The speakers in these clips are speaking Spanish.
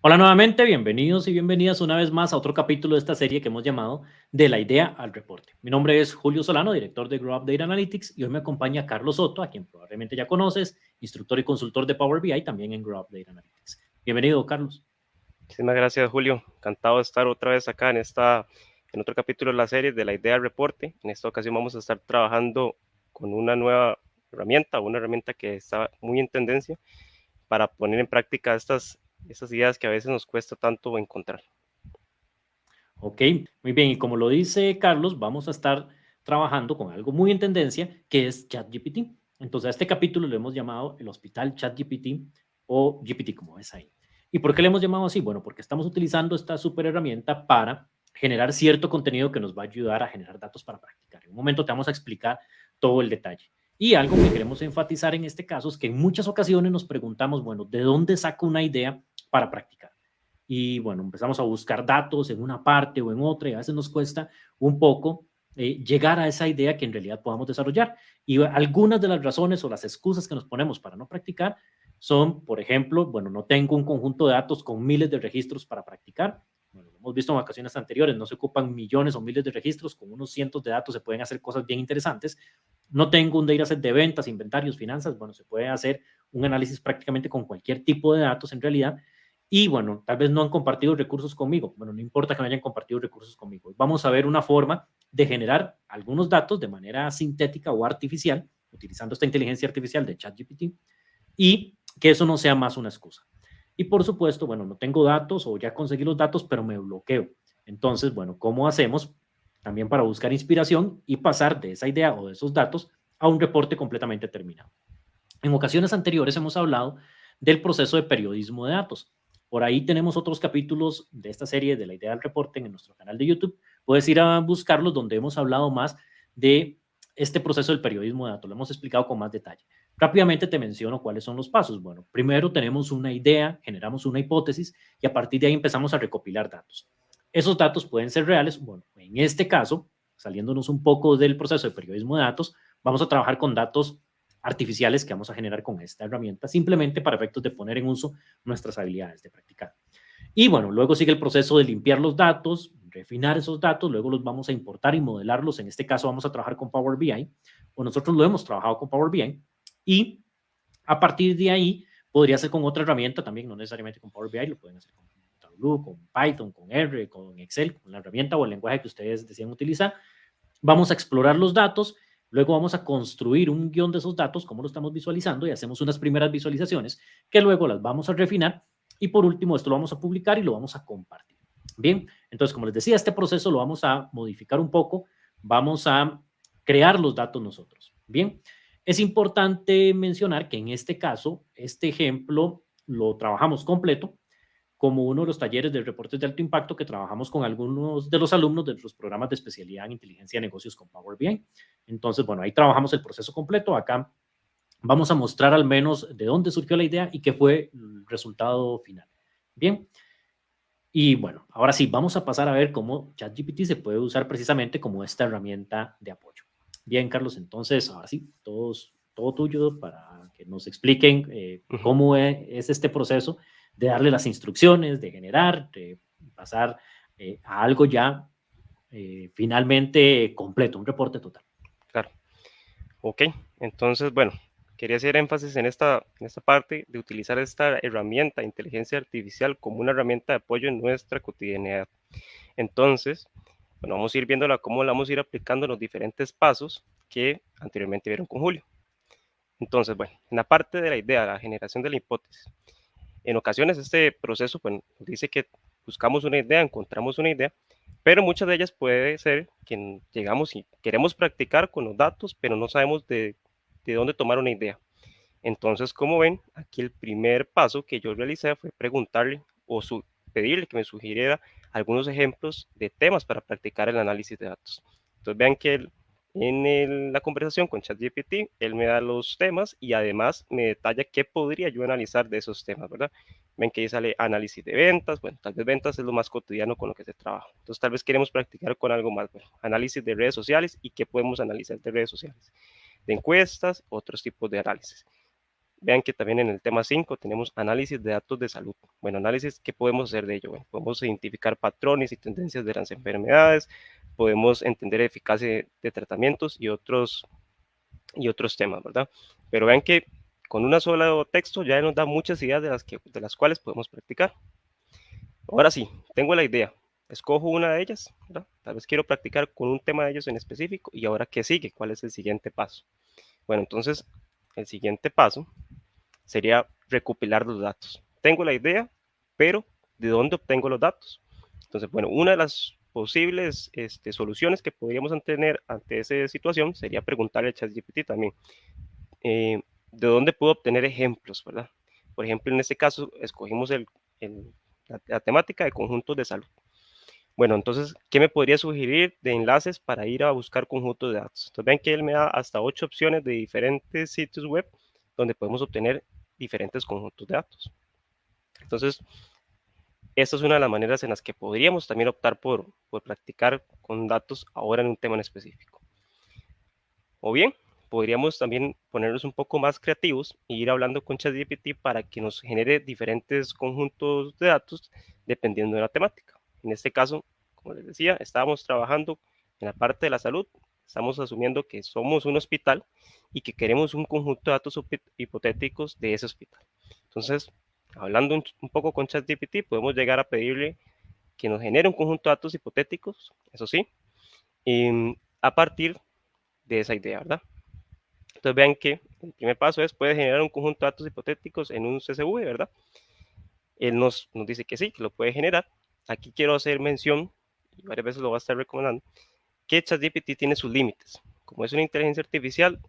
Hola nuevamente, bienvenidos y bienvenidas una vez más a otro capítulo de esta serie que hemos llamado De la idea al reporte. Mi nombre es Julio Solano, director de Grow Up Data Analytics, y hoy me acompaña Carlos Soto, a quien probablemente ya conoces, instructor y consultor de Power BI, también en Grow Up Data Analytics. Bienvenido, Carlos. Muchísimas gracias, Julio. Encantado de estar otra vez acá en otro capítulo de la serie de la idea del reporte. En esta ocasión vamos a estar trabajando con una nueva herramienta, una herramienta que está muy en tendencia para poner en práctica estas ideas que a veces nos cuesta tanto encontrar. Ok, muy bien, y como lo dice Carlos, vamos a estar trabajando con algo muy en tendencia, que es ChatGPT. Entonces, a este capítulo lo hemos llamado el Hospital ChatGPT o GPT, como ves ahí. ¿Y por qué le hemos llamado así? Bueno, porque estamos utilizando esta super herramienta para generar cierto contenido que nos va a ayudar a generar datos para practicar. En un momento te vamos a explicar todo el detalle. Y algo que queremos enfatizar en este caso es que en muchas ocasiones nos preguntamos, bueno, ¿de dónde saco una idea para practicar? Y bueno, empezamos a buscar datos en una parte o en otra y a veces nos cuesta un poco llegar a esa idea que en realidad podamos desarrollar. Y algunas de las razones o las excusas que nos ponemos para no practicar son, por ejemplo, bueno, no tengo un conjunto de datos con miles de registros para practicar. Bueno, lo hemos visto en ocasiones anteriores, no se ocupan millones o miles de registros, con unos cientos de datos se pueden hacer cosas bien interesantes. No tengo un dataset de ventas, inventarios, finanzas, bueno, se puede hacer un análisis prácticamente con cualquier tipo de datos en realidad. Y bueno, tal vez no han compartido recursos conmigo. Bueno, no importa que no hayan compartido recursos conmigo. Vamos a ver una forma de generar algunos datos de manera sintética o artificial, utilizando esta inteligencia artificial de ChatGPT, y que eso no sea más una excusa. Y por supuesto, bueno, no tengo datos o ya conseguí los datos, pero me bloqueo. Entonces, bueno, ¿cómo hacemos también para buscar inspiración y pasar de esa idea o de esos datos a un reporte completamente terminado? En ocasiones anteriores hemos hablado del proceso de periodismo de datos. Por ahí tenemos otros capítulos de esta serie de la idea del reporte en nuestro canal de YouTube. Puedes ir a buscarlos donde hemos hablado más de este proceso del periodismo de datos. Lo hemos explicado con más detalle. Rápidamente te menciono cuáles son los pasos. Bueno, primero tenemos una idea, generamos una hipótesis y a partir de ahí empezamos a recopilar datos. Esos datos pueden ser reales. Bueno, en este caso, saliéndonos un poco del proceso de periodismo de datos, vamos a trabajar con datos artificiales que vamos a generar con esta herramienta, simplemente para efectos de poner en uso nuestras habilidades de practicar. Y bueno, luego sigue el proceso de limpiar los datos, refinar esos datos, luego los vamos a importar y modelarlos. En este caso vamos a trabajar con Power BI, o nosotros lo hemos trabajado con Power BI, y a partir de ahí podría ser con otra herramienta también, no necesariamente con Power BI, lo pueden hacer con Tableau, con Python, con R, con Excel, con la herramienta o el lenguaje que ustedes decían utilizar. Vamos a explorar los datos, luego vamos a construir un guión de esos datos, cómo lo estamos visualizando, y hacemos unas primeras visualizaciones que luego las vamos a refinar y por último esto lo vamos a publicar y lo vamos a compartir. Bien, entonces como les decía, este proceso lo vamos a modificar un poco, vamos a crear los datos nosotros. Bien, es importante mencionar que en este caso, este ejemplo lo trabajamos completo como uno de los talleres de reportes de alto impacto que trabajamos con algunos de los alumnos de los programas de especialidad en inteligencia de negocios con Power BI. Entonces, bueno, ahí trabajamos el proceso completo. Acá vamos a mostrar al menos de dónde surgió la idea y qué fue el resultado final. Bien, y bueno, ahora sí, vamos a pasar a ver cómo ChatGPT se puede usar precisamente como esta herramienta de apoyo. Bien, Carlos, entonces, ahora sí, todo tuyo para que nos expliquen Ujú. cómo es este proceso de darle las instrucciones, de generar, de pasar a algo ya finalmente completo, un reporte total. Claro. Ok, entonces, bueno, quería hacer énfasis en esta parte de utilizar esta herramienta, inteligencia artificial, como una herramienta de apoyo en nuestra cotidianidad. Entonces, bueno, vamos a ir viéndola cómo la vamos a ir aplicando en los diferentes pasos que anteriormente vieron con Julio. Entonces, bueno, en la parte de la idea, la generación de la hipótesis, en ocasiones este proceso pues, nos dice que buscamos una idea, encontramos una idea, pero muchas de ellas puede ser que llegamos y queremos practicar con los datos, pero no sabemos de dónde tomar una idea. Entonces, como ven, aquí el primer paso que yo realicé fue preguntarle o pedirle que me sugiriera algunos ejemplos de temas para practicar el análisis de datos. Entonces, vean que la conversación con ChatGPT, él me da los temas y además me detalla qué podría yo analizar de esos temas, ¿verdad? Ven que ahí sale análisis de ventas, bueno, tal vez ventas es lo más cotidiano con lo que se trabaja. Entonces, tal vez queremos practicar con algo más, bueno, análisis de redes sociales y qué podemos analizar de redes sociales, de encuestas, otros tipos de análisis. Vean que también en el tema 5 tenemos análisis de datos de salud. Bueno, análisis, ¿qué podemos hacer de ello? Bueno, podemos identificar patrones y tendencias de las enfermedades, podemos entender eficacia de tratamientos y otros temas, ¿verdad? Pero vean que con una sola texto ya nos da muchas ideas de las cuales podemos practicar. Ahora sí, tengo la idea. Escojo una de ellas, ¿verdad? Tal vez quiero practicar con un tema de ellos en específico. ¿Y ahora qué sigue? ¿Cuál es el siguiente paso? Bueno, entonces el siguiente paso sería recopilar los datos. Tengo la idea, pero ¿de dónde obtengo los datos? Entonces, bueno, una de las posibles soluciones que podríamos tener ante esa situación sería preguntarle a ChatGPT también, ¿de dónde puedo obtener ejemplos, verdad? Por ejemplo, en este caso, escogimos la temática de conjuntos de salud. Bueno, entonces, ¿qué me podría sugerir de enlaces para ir a buscar conjuntos de datos? Entonces, ven que él me da hasta 8 opciones de diferentes sitios web donde podemos obtener diferentes conjuntos de datos. Entonces, esta es una de las maneras en las que podríamos también optar por practicar con datos ahora en un tema en específico. O bien, podríamos también ponernos un poco más creativos e ir hablando con ChatGPT para que nos genere diferentes conjuntos de datos dependiendo de la temática. En este caso, como les decía, estábamos trabajando en la parte de la salud. Estamos asumiendo que somos un hospital y que queremos un conjunto de datos hipotéticos de ese hospital. Entonces, hablando un poco con ChatGPT, podemos llegar a pedirle que nos genere un conjunto de datos hipotéticos, eso sí, a partir de esa idea, ¿verdad? Entonces vean que el primer paso es, puede generar un conjunto de datos hipotéticos en un CSV, ¿verdad? Él nos dice que sí, que lo puede generar. Aquí quiero hacer mención, y varias veces lo voy a estar recomendando, que ChatGPT tiene sus límites. Como es una inteligencia artificial,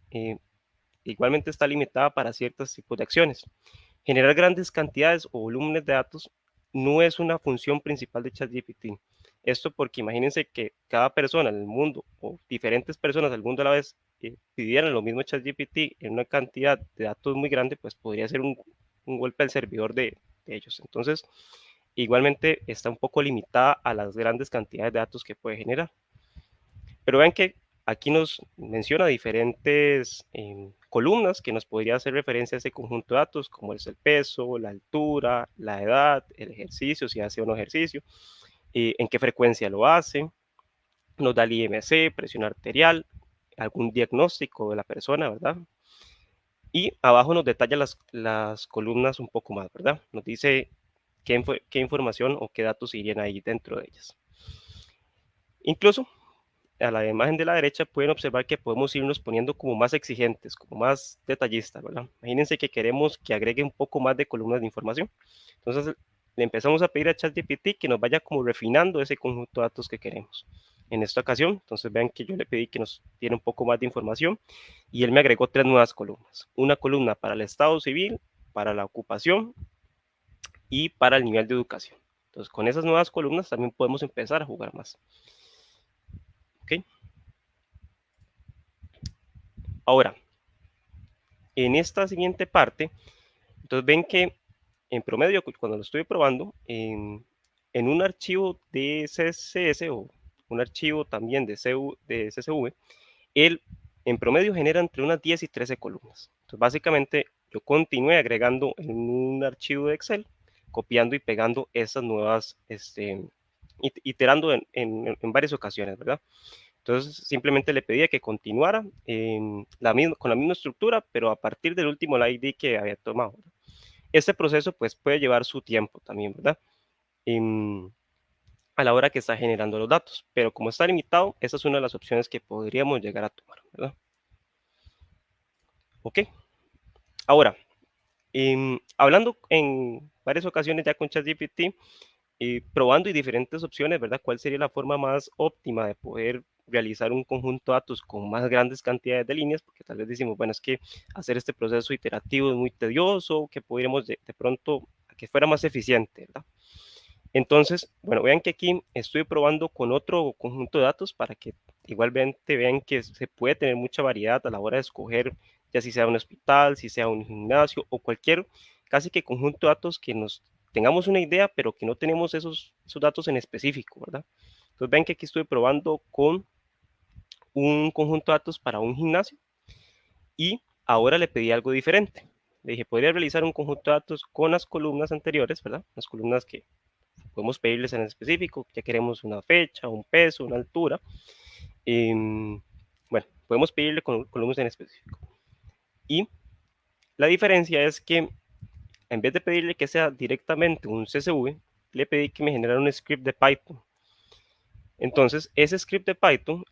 igualmente está limitada para ciertos tipos de acciones. Generar grandes cantidades o volúmenes de datos no es una función principal de ChatGPT. Esto porque imagínense que cada persona en el mundo o diferentes personas del mundo a la vez pidieran lo mismo ChatGPT en una cantidad de datos muy grande, pues podría ser un golpe al servidor de ellos. Entonces, igualmente está un poco limitada a las grandes cantidades de datos que puede generar. Pero vean que aquí nos menciona diferentes columnas que nos podría hacer referencia a ese conjunto de datos, como es el peso, la altura, la edad, el ejercicio, si hace o no ejercicio, en qué frecuencia lo hace, nos da el IMC, presión arterial, algún diagnóstico de la persona, ¿verdad? Y abajo nos detalla las columnas un poco más, ¿verdad? Nos dice qué información o qué datos irían ahí dentro de ellas. Incluso a la imagen de la derecha pueden observar que podemos irnos poniendo como más exigentes, como más detallistas, ¿verdad? Imagínense que queremos que agregue un poco más de columnas de información. Entonces le empezamos a pedir a ChatGPT que nos vaya como refinando ese conjunto de datos que queremos. En esta ocasión, entonces vean que yo le pedí que nos diera un poco más de información y él me agregó 3 nuevas columnas. Una columna para el estado civil, para la ocupación y para el nivel de educación. Entonces con esas nuevas columnas también podemos empezar a jugar más. ¿Ok? Ahora, en esta siguiente parte, entonces ven que en promedio, cuando lo estoy probando, en un archivo de CSS o un archivo también de CSV, él en promedio genera entre unas 10 y 13 columnas. Entonces, básicamente, yo continué agregando en un archivo de Excel, copiando y pegando esas nuevas, iterando en varias ocasiones, ¿verdad? Entonces simplemente le pedía que continuara con la misma estructura, pero a partir del último ID que había tomado. Este proceso pues puede llevar su tiempo también, ¿verdad? A la hora que está generando los datos, pero como está limitado, esa es una de las opciones que podríamos llegar a tomar, ¿verdad? Ok, ahora, hablando en varias ocasiones ya con ChatGPT, probando y diferentes opciones, ¿verdad? ¿Cuál sería la forma más óptima de poder realizar un conjunto de datos con más grandes cantidades de líneas? Porque tal vez decimos, bueno, es que hacer este proceso iterativo es muy tedioso, que podríamos de pronto a que fuera más eficiente, ¿verdad? Entonces, bueno, vean que aquí estoy probando con otro conjunto de datos para que igualmente vean que se puede tener mucha variedad a la hora de escoger, ya si sea un hospital, si sea un gimnasio o cualquier casi que conjunto de datos que nos tengamos una idea, pero que no tenemos esos datos en específico, ¿verdad? Entonces, vean que aquí estoy probando con un conjunto de datos para un gimnasio y ahora le pedí algo diferente. Le dije, podría realizar un conjunto de datos con las columnas anteriores, ¿verdad? Las columnas que podemos pedirles en específico, ya queremos una fecha, un peso, una altura. Bueno, podemos pedirle columnas en específico. Y la diferencia es que en vez de pedirle que sea directamente un CSV, le pedí que me generara un script de Python. Entonces, ese script de Python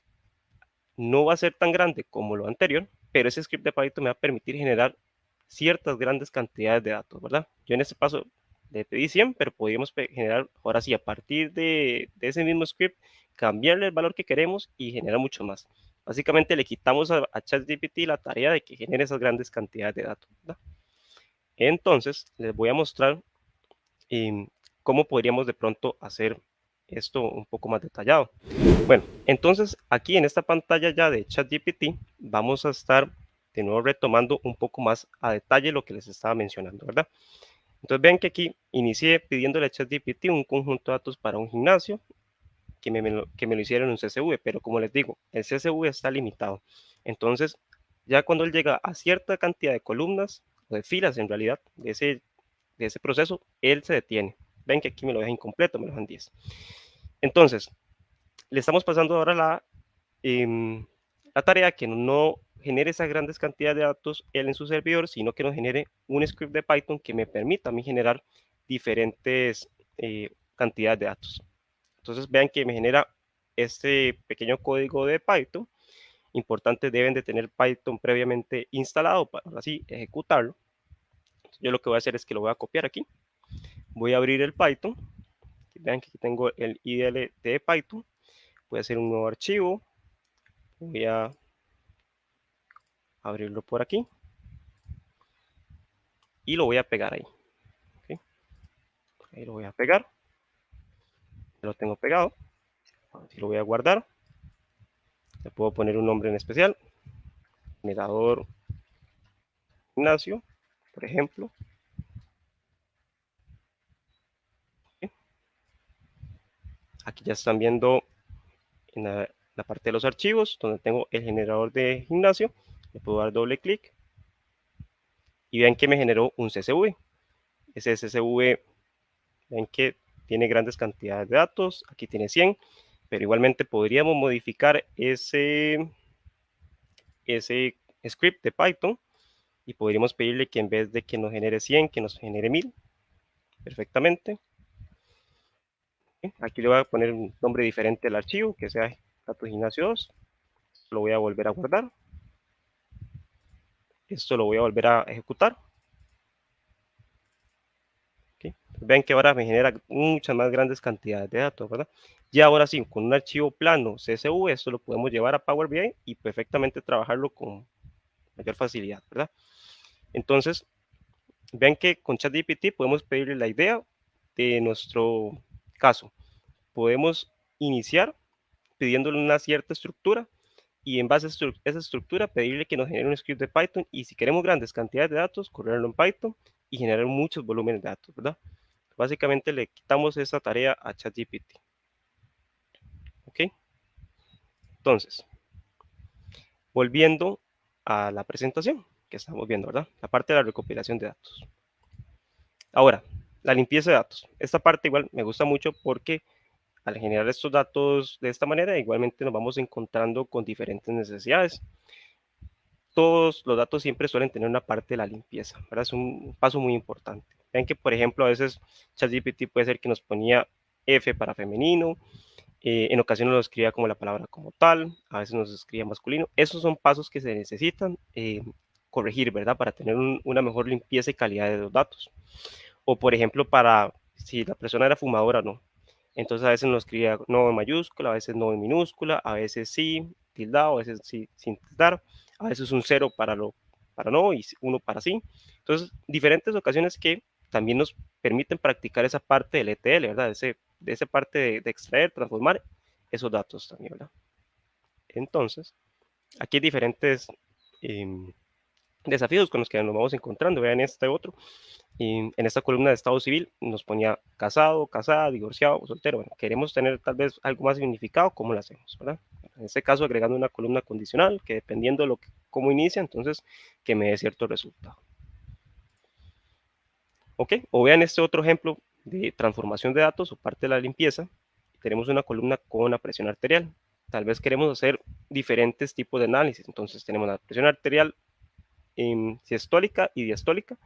no va a ser tan grande como lo anterior, pero ese script de Python me va a permitir generar ciertas grandes cantidades de datos, ¿verdad? Yo en este paso le pedí 100, pero podríamos generar, ahora sí, a partir de ese mismo script, cambiarle el valor que queremos y generar mucho más. Básicamente le quitamos a ChatGPT la tarea de que genere esas grandes cantidades de datos, ¿verdad? Entonces, les voy a mostrar cómo podríamos de pronto hacer esto un poco más detallado. Bueno, entonces aquí en esta pantalla ya de ChatGPT vamos a estar de nuevo retomando un poco más a detalle lo que les estaba mencionando, ¿verdad? Entonces vean que aquí inicié pidiéndole a ChatGPT un conjunto de datos para un gimnasio que me lo hiciera en un CSV, pero como les digo, el CSV está limitado. Entonces, ya cuando él llega a cierta cantidad de columnas o de filas en realidad de ese proceso, él se detiene. Ven que aquí me lo deja incompleto, me lo dejan 10. Entonces, le estamos pasando ahora la tarea que no genere esas grandes cantidades de datos él en su servidor, sino que nos genere un script de Python que me permita a mí generar diferentes cantidades de datos. Entonces vean que me genera este pequeño código de Python. Importante, deben de tener Python previamente instalado para así ejecutarlo. Yo lo que voy a hacer es que lo voy a copiar aquí. Voy a abrir el Python. Vean que aquí tengo el IDL de Python. Voy a hacer un nuevo archivo. Voy a abrirlo por aquí. Y lo voy a pegar ahí. ¿Okay? Ahí lo voy a pegar. Ya lo tengo pegado. Así lo voy a guardar. Le puedo poner un nombre en especial. Generador Ignacio, por ejemplo. ¿Okay? Aquí ya están viendo en la parte de los archivos, donde tengo el generador de gimnasio. Le puedo dar doble clic. Y vean que me generó un CSV. Ese CSV, ven que tiene grandes cantidades de datos. Aquí tiene 100. Pero igualmente podríamos modificar ese script de Python y podríamos pedirle que en vez de que nos genere 100, que nos genere 1000 perfectamente. Aquí le voy a poner un nombre diferente al archivo, que sea datos gimnasio 2. Lo voy a volver a guardar. Esto lo voy a volver a ejecutar. ¿Okay? Ven que ahora me genera muchas más grandes cantidades de datos, ¿verdad? Y ahora sí, con un archivo plano CSV, esto lo podemos llevar a Power BI y perfectamente trabajarlo con mayor facilidad, ¿verdad? Entonces, ven que con ChatGPT podemos pedirle la idea de nuestro caso. Podemos iniciar pidiéndole una cierta estructura y en base a esa estructura pedirle que nos genere un script de Python y si queremos grandes cantidades de datos, correrlo en Python y generar muchos volúmenes de datos, ¿verdad? Básicamente le quitamos esa tarea a ChatGPT. ¿Ok? Entonces, volviendo a la presentación que estamos viendo, ¿verdad? La parte de la recopilación de datos. Ahora, la limpieza de datos. Esta parte igual me gusta mucho porque al generar estos datos de esta manera, igualmente nos vamos encontrando con diferentes necesidades. Todos los datos siempre suelen tener una parte de la limpieza, ¿verdad? Es un paso muy importante. Vean que, por ejemplo, a veces ChatGPT puede ser que nos ponía F para femenino, en ocasiones lo escribía como la palabra como tal, a veces nos escribía masculino. Esos son pasos que se necesitan corregir, ¿verdad? Para tener una mejor limpieza y calidad de los datos. O, por ejemplo, para si la persona era fumadora o no. Entonces, a veces nos escribía no en mayúscula, a veces no en minúscula, a veces sí, tildado, a veces sí, sin tildar, a veces un cero para no y uno para sí. Entonces, diferentes ocasiones que también nos permiten practicar esa parte del ETL, ¿verdad? De esa parte de extraer, transformar esos datos también, ¿verdad? Entonces, aquí hay diferentes desafíos con los que nos vamos encontrando. Vean este otro. Y en esta columna de estado civil nos ponía casado, casada, divorciado, soltero. Bueno, queremos tener tal vez algo más significado, ¿cómo lo hacemos? ¿Verdad? En este caso, agregando una columna condicional que dependiendo de cómo inicia, entonces que me dé cierto resultado. ¿Ok? O vean este otro ejemplo de transformación de datos o parte de la limpieza. Tenemos una columna con la presión arterial. Tal vez queremos hacer diferentes tipos de análisis. Entonces tenemos la presión arterial sistólica y diastólica.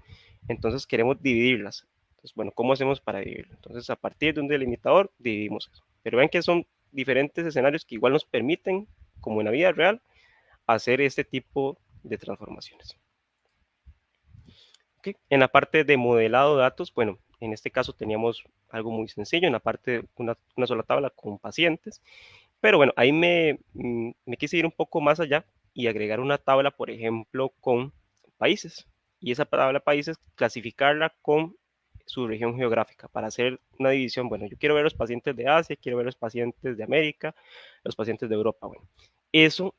Entonces queremos dividirlas. Entonces, bueno, ¿cómo hacemos para dividirlo? Entonces, a partir de un delimitador, dividimos eso. Pero ven que son diferentes escenarios que igual nos permiten, como en la vida real, hacer este tipo de transformaciones. ¿Okay? En la parte de modelado de datos, bueno, en este caso teníamos algo muy sencillo, en la parte de una sola tabla con pacientes, pero bueno, ahí me quise ir un poco más allá y agregar una tabla, por ejemplo, con países. Y esa tabla de países, clasificarla con su región geográfica para hacer una división. Bueno, yo quiero ver los pacientes de Asia, quiero ver los pacientes de América, los pacientes de Europa. Bueno, eso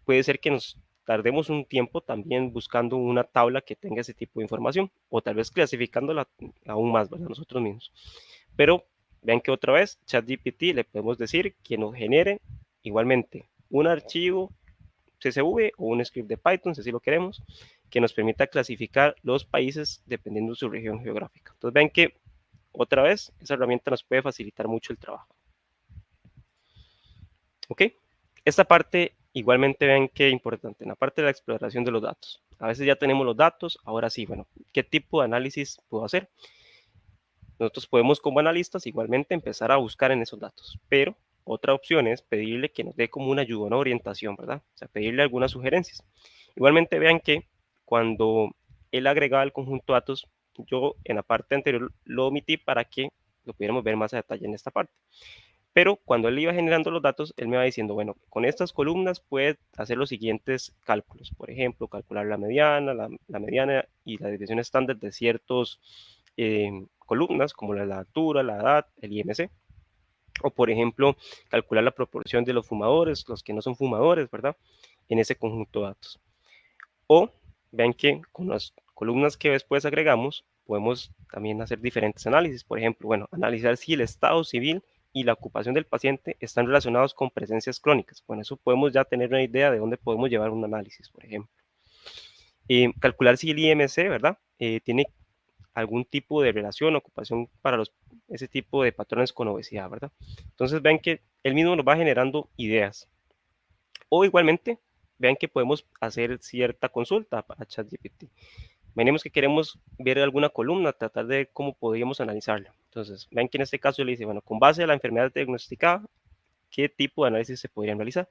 puede ser que nos tardemos un tiempo también buscando una tabla que tenga ese tipo de información o tal vez clasificándola aún más, ¿verdad? Nosotros mismos. Pero vean que otra vez ChatGPT le podemos decir que nos genere igualmente un archivo CSV o un script de Python, si así lo queremos, que nos permita clasificar los países dependiendo de su región geográfica. Entonces ven que otra vez esa herramienta nos puede facilitar mucho el trabajo. ¿Ok? Esta parte igualmente ven que es importante, en la parte de la exploración de los datos. A veces ya tenemos los datos, ahora sí, bueno, ¿qué tipo de análisis puedo hacer? Nosotros podemos como analistas igualmente empezar a buscar en esos datos, pero otra opción es pedirle que nos dé como una ayuda, una orientación, ¿verdad? O sea, pedirle algunas sugerencias. Igualmente vean que cuando él agregaba el conjunto de datos, yo en la parte anterior lo omití para que lo pudiéramos ver más a detalle en esta parte. Pero cuando él iba generando los datos, él me va diciendo, bueno, con estas columnas puedes hacer los siguientes cálculos. Por ejemplo, calcular la mediana, la mediana y la desviación estándar de ciertos columnas, como la altura, la edad, el IMC. O, por ejemplo, calcular la proporción de los fumadores, los que no son fumadores, ¿verdad? En ese conjunto de datos. O vean que con las columnas que después agregamos, podemos también hacer diferentes análisis. Por ejemplo, bueno, analizar si el estado civil y la ocupación del paciente están relacionados con presencias crónicas. Con eso podemos ya tener una idea de dónde podemos llevar un análisis, por ejemplo. Calcular si el IMC, ¿verdad? Tiene algún tipo de relación, ocupación para ese tipo de patrones con obesidad, ¿verdad? Entonces ven que él mismo nos va generando ideas. O igualmente, vean que podemos hacer cierta consulta a ChatGPT. Imaginemos que queremos ver alguna columna, tratar de ver cómo podríamos analizarla. Entonces, vean que en este caso le dice, bueno, con base a la enfermedad diagnosticada, ¿qué tipo de análisis se podrían realizar?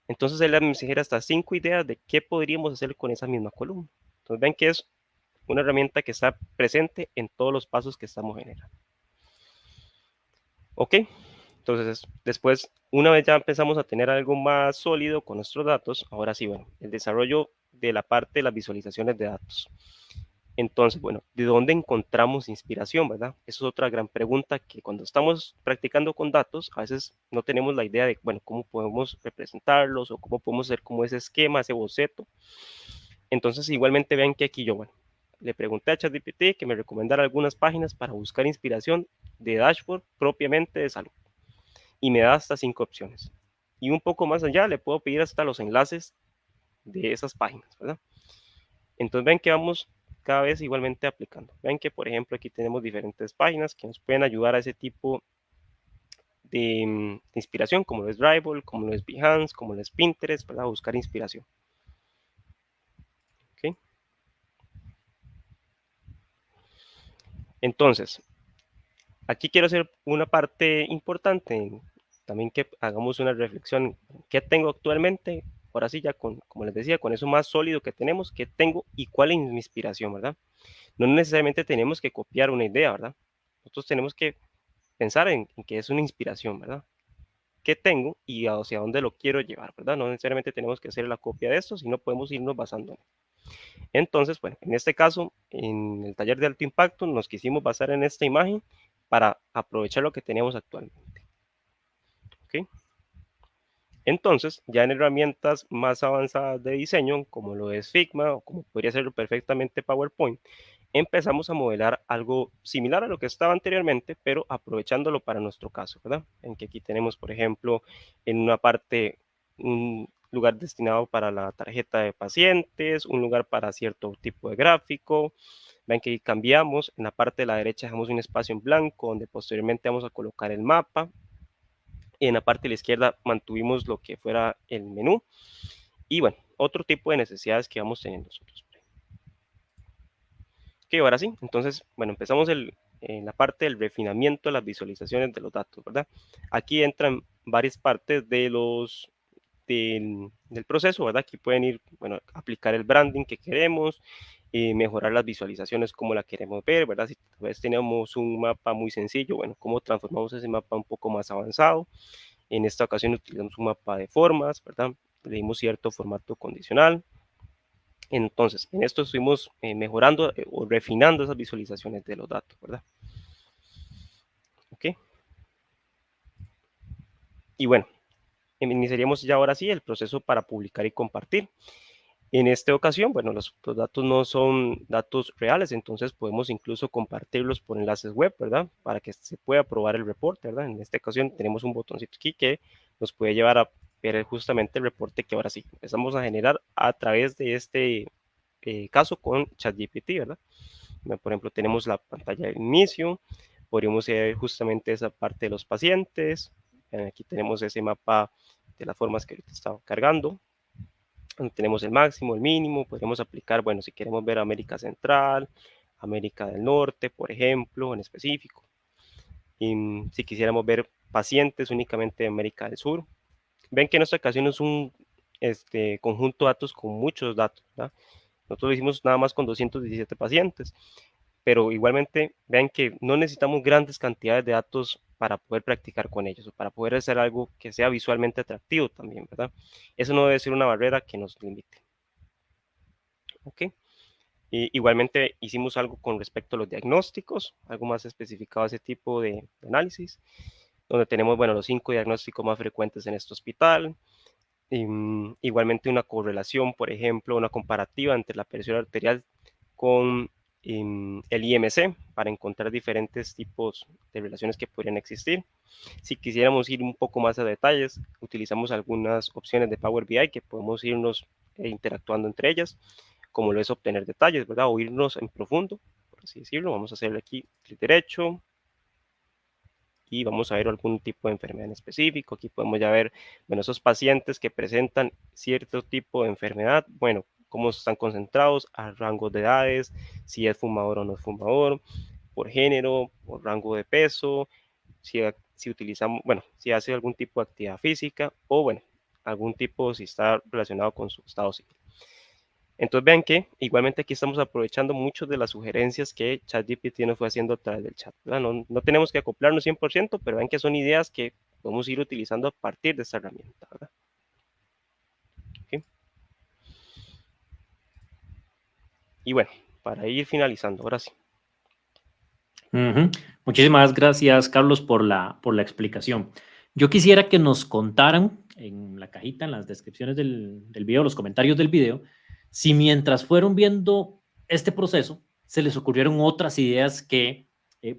Entonces, él me sugiere hasta 5 ideas de qué podríamos hacer con esa misma columna. Entonces, ven que es una herramienta que está presente en todos los pasos que estamos generando. ¿Ok? Entonces, después, una vez ya empezamos a tener algo más sólido con nuestros datos, ahora sí, bueno, el desarrollo de la parte de las visualizaciones de datos. Entonces, bueno, ¿de dónde encontramos inspiración, verdad? Eso es otra gran pregunta que cuando estamos practicando con datos, a veces no tenemos la idea de, bueno, cómo podemos representarlos o cómo podemos hacer como ese esquema, ese boceto. Entonces, igualmente vean que aquí yo, bueno, le pregunté a ChatGPT que me recomendara algunas páginas para buscar inspiración de dashboard propiamente de salud. Y me da hasta 5 opciones. Y un poco más allá le puedo pedir hasta los enlaces de esas páginas, ¿verdad? Entonces ven que vamos cada vez igualmente aplicando. Ven que, por ejemplo, aquí tenemos diferentes páginas que nos pueden ayudar a ese tipo de inspiración, como lo es Driveable, como lo es Behance, como lo es Pinterest, ¿verdad? Buscar inspiración. ¿Okay? Entonces, aquí quiero hacer una parte importante, también que hagamos una reflexión. ¿Qué tengo actualmente? Ahora sí, ya como les decía, con eso más sólido que tenemos, ¿qué tengo y cuál es mi inspiración, verdad? No necesariamente tenemos que copiar una idea, ¿verdad? Nosotros tenemos que pensar en que es una inspiración, ¿verdad? ¿Qué tengo y hacia dónde lo quiero llevar, ¿verdad? No necesariamente tenemos que hacer la copia de esto, sino podemos irnos basando en él. Entonces, bueno, en este caso, en el taller de alto impacto, nos quisimos basar en esta imagen para aprovechar lo que teníamos actualmente. ¿Okay? Entonces, ya en herramientas más avanzadas de diseño, como lo es Figma o como podría ser perfectamente PowerPoint, empezamos a modelar algo similar a lo que estaba anteriormente, pero aprovechándolo para nuestro caso, ¿verdad? En que aquí tenemos, por ejemplo, en una parte un lugar destinado para la tarjeta de pacientes, un lugar para cierto tipo de gráfico, Ven que cambiamos, en la parte de la derecha dejamos un espacio en blanco donde posteriormente vamos a colocar el mapa. Y en la parte de la izquierda mantuvimos lo que fuera el menú. Y bueno, otro tipo de necesidades que vamos teniendo nosotros. Ok, ahora sí, entonces, bueno, empezamos en la parte del refinamiento de las visualizaciones de los datos, ¿verdad? Aquí entran varias partes del proceso, ¿verdad? Aquí pueden ir, bueno, aplicar el branding que queremos, mejorar las visualizaciones como la queremos ver, ¿verdad? Si tal vez tenemos un mapa muy sencillo, bueno, cómo transformamos ese mapa un poco más avanzado. En esta ocasión utilizamos un mapa de formas, ¿verdad? Le dimos cierto formato condicional. Entonces, en esto estuvimos mejorando o refinando esas visualizaciones de los datos, ¿verdad? Ok. Y bueno, iniciaríamos ya ahora sí el proceso para publicar y compartir. En esta ocasión, bueno, los datos no son datos reales, entonces podemos incluso compartirlos por enlaces web, ¿verdad? Para que se pueda probar el reporte, ¿verdad? En esta ocasión tenemos un botoncito aquí que nos puede llevar a ver justamente el reporte que ahora sí empezamos a generar a través de este caso con ChatGPT, ¿verdad? Por ejemplo, tenemos la pantalla de inicio, podríamos ver justamente esa parte de los pacientes, aquí tenemos ese mapa de las formas que ahorita estaba cargando, tenemos el máximo, el mínimo, podemos aplicar, bueno, si queremos ver América Central, América del Norte, por ejemplo, en específico, y si quisiéramos ver pacientes únicamente de América del Sur, ven que en esta ocasión es un conjunto de datos con muchos datos, ¿verdad? Nosotros lo hicimos nada más con 217 pacientes, pero igualmente vean que no necesitamos grandes cantidades de datos para poder practicar con ellos o para poder hacer algo que sea visualmente atractivo también, ¿verdad? Eso no debe ser una barrera que nos limite. ¿Ok? Y igualmente hicimos algo con respecto a los diagnósticos, algo más especificado a ese tipo de análisis, donde tenemos, bueno, los 5 diagnósticos más frecuentes en este hospital, igualmente una correlación, por ejemplo, una comparativa entre la presión arterial con el IMC para encontrar diferentes tipos de relaciones que podrían existir. Si quisiéramos ir un poco más a detalles, utilizamos algunas opciones de Power BI que podemos irnos interactuando entre ellas, como lo es obtener detalles, ¿verdad? O irnos en profundo, por así decirlo. Vamos a hacerle aquí clic derecho, y vamos a ver algún tipo de enfermedad en específico. Aquí podemos ya ver, bueno, esos pacientes que presentan cierto tipo de enfermedad, bueno, cómo están concentrados, a rangos de edades, si es fumador o no es fumador, por género, por rango de peso, si utilizamos, bueno, si hace algún tipo de actividad física o, bueno, algún tipo, si está relacionado con su estado civil. Entonces vean que igualmente aquí estamos aprovechando muchas de las sugerencias que ChatGPT nos fue haciendo a través del chat. No tenemos que acoplarnos 100%, pero vean que son ideas que podemos ir utilizando a partir de esta herramienta, ¿verdad? ¿Okay? Y bueno, para ir finalizando, ahora sí. Muchísimas gracias, Carlos, por la explicación. Yo quisiera que nos contaran en la cajita, en las descripciones del video, los comentarios del video, si mientras fueron viendo este proceso, se les ocurrieron otras ideas que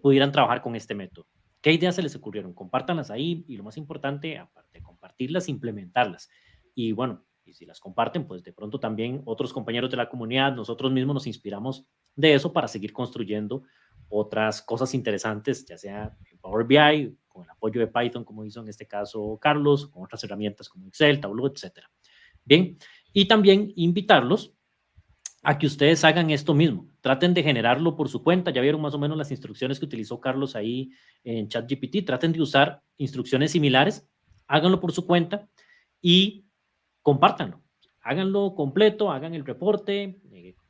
pudieran trabajar con este método. ¿Qué ideas se les ocurrieron? Compártanlas ahí y lo más importante, aparte de compartirlas, implementarlas. Y bueno, y si las comparten, pues de pronto también otros compañeros de la comunidad, nosotros mismos nos inspiramos de eso para seguir construyendo otras cosas interesantes, ya sea en Power BI, con el apoyo de Python, como hizo en este caso Carlos, con otras herramientas como Excel, Tableau, etcétera. Bien, y también invitarlos a que ustedes hagan esto mismo. Traten de generarlo por su cuenta. Ya vieron más o menos las instrucciones que utilizó Carlos ahí en ChatGPT. Traten de usar instrucciones similares. Háganlo por su cuenta y compártanlo. Háganlo completo, hagan el reporte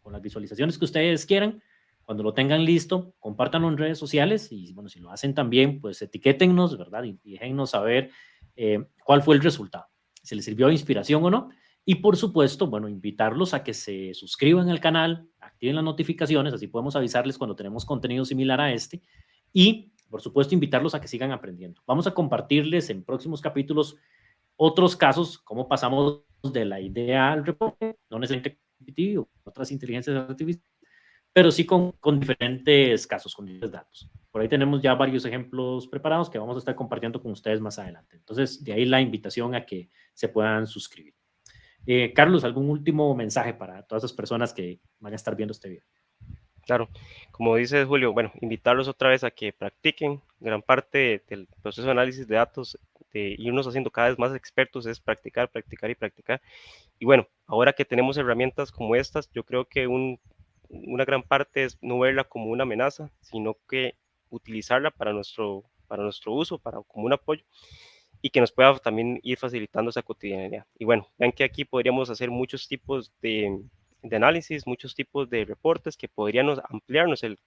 con las visualizaciones que ustedes quieran. Cuando lo tengan listo, compártanlo en redes sociales y bueno, si lo hacen también, pues etiquétennos, ¿verdad? Y déjennos saber cuál fue el resultado, si les sirvió de inspiración o no. Y por supuesto, bueno, invitarlos a que se suscriban al canal, activen las notificaciones, así podemos avisarles cuando tenemos contenido similar a este. Y, por supuesto, invitarlos a que sigan aprendiendo. Vamos a compartirles en próximos capítulos otros casos, cómo pasamos de la idea al reporte, no necesariamente o otras inteligencias artificiales, pero sí con diferentes casos, con diferentes datos. Por ahí tenemos ya varios ejemplos preparados que vamos a estar compartiendo con ustedes más adelante. Entonces, de ahí la invitación a que se puedan suscribir. Carlos, ¿algún último mensaje para todas esas personas que van a estar viendo este video? Claro, como dice Julio, bueno, invitarlos otra vez a que practiquen. Gran parte del proceso de análisis de datos, de irnos haciendo cada vez más expertos, es practicar, practicar y practicar. Y bueno, ahora que tenemos herramientas como estas, yo creo que una gran parte es no verla como una amenaza, sino que utilizarla para nuestro uso, como un apoyo y que nos pueda también ir facilitando esa cotidianidad. Y bueno, vean que aquí podríamos hacer muchos tipos de análisis, muchos tipos de reportes que podrían ampliarnos el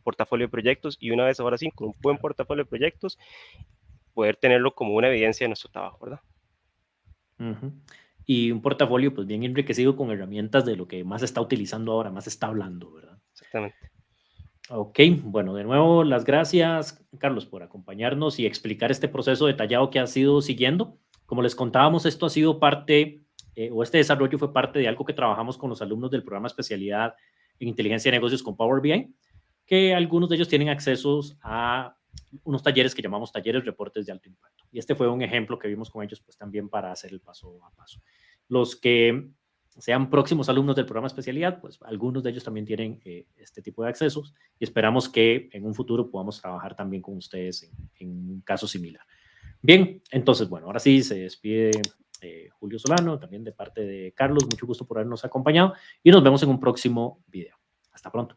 portafolio de proyectos y una vez ahora sí, con un buen portafolio de proyectos, poder tenerlo como una evidencia de nuestro trabajo, ¿verdad? Ujú. Y un portafolio pues bien enriquecido con herramientas de lo que más se está utilizando ahora, más se está hablando, ¿verdad? Exactamente. Ok, bueno, de nuevo las gracias, Carlos, por acompañarnos y explicar este proceso detallado que ha sido siguiendo. Como les contábamos, esto ha sido parte, o este desarrollo fue parte de algo que trabajamos con los alumnos del programa especialidad en inteligencia de negocios con Power BI, que algunos de ellos tienen accesos a unos talleres que llamamos talleres reportes de alto impacto. Y este fue un ejemplo que vimos con ellos, pues también para hacer el paso a paso. Los que sean próximos alumnos del programa especialidad, pues algunos de ellos también tienen este tipo de accesos y esperamos que en un futuro podamos trabajar también con ustedes en un caso similar. Bien, entonces, bueno, ahora sí se despide Julio Solano, también de parte de Carlos. Mucho gusto por habernos acompañado y nos vemos en un próximo video. Hasta pronto.